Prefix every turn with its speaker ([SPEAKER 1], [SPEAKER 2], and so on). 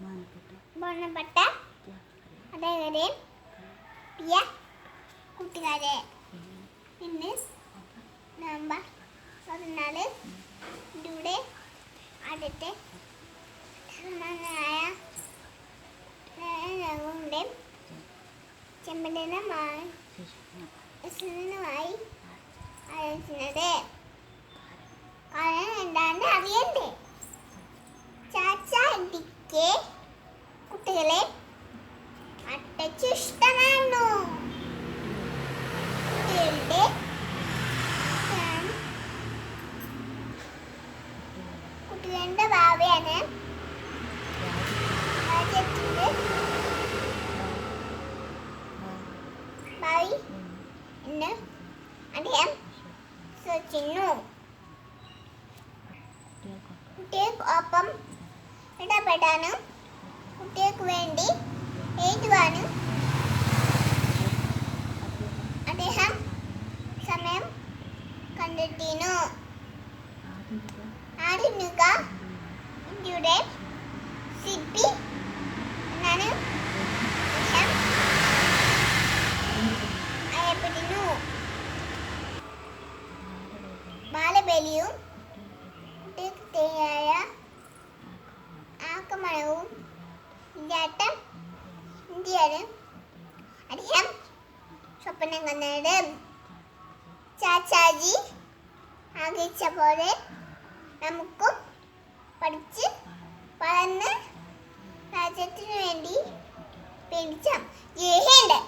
[SPEAKER 1] ബോണപ്പെട്ട അതായത് പ്രിയ കൂട്ടുകാരെ, ഇന്ന് നവംബർ 14 ഇന്ത്യയുടെ ആദ്യത്തെ സമ്മാനമായ ചെമ്പനമായി ആലോചിക്കുന്നത്. കാരണം എന്താണെന്ന് അറിയണ്ടേ? ചാച്ചാടിക്ക് കുട്ടികളെ അട്ടച്ചു ഇഷ്ടമായിരുന്നു. കുട്ടികളുടെ ഭാവിയാണ് രാജ്യത്തിന്റെ ഭാവി എന്ന് അദ്ദേഹം സൂചിക്കുന്നു. കുട്ടികൾക്കൊപ്പം ഇടപെടാനും കുട്ടികൾക്ക് വേണ്ടി എഴുതുവാനും അദ്ദേഹം സമയം കണ്ടെത്തിയിരുന്നു. ആധുനിക ഇന്ത്യയുടെ ശില്പി എന്നാണ് അദ്ദേഹം അറിയപ്പെടുന്നു. ബാലബലിയും കുട്ടികൾക്കെതിരായ ആക്രമണവും ഇല്ലാത്ത ഇന്ത്യയാണ് അദ്ദേഹം സ്വപ്നം കണ്ടത്. ചാച്ചാജി ആഗ്രഹിച്ച പോലെ നമുക്കും പഠിച്ച് വളർന്ന് രാജ്യത്തിനു വേണ്ടി പേടിച്ചാം. ജയ് ഹിന്ദ്.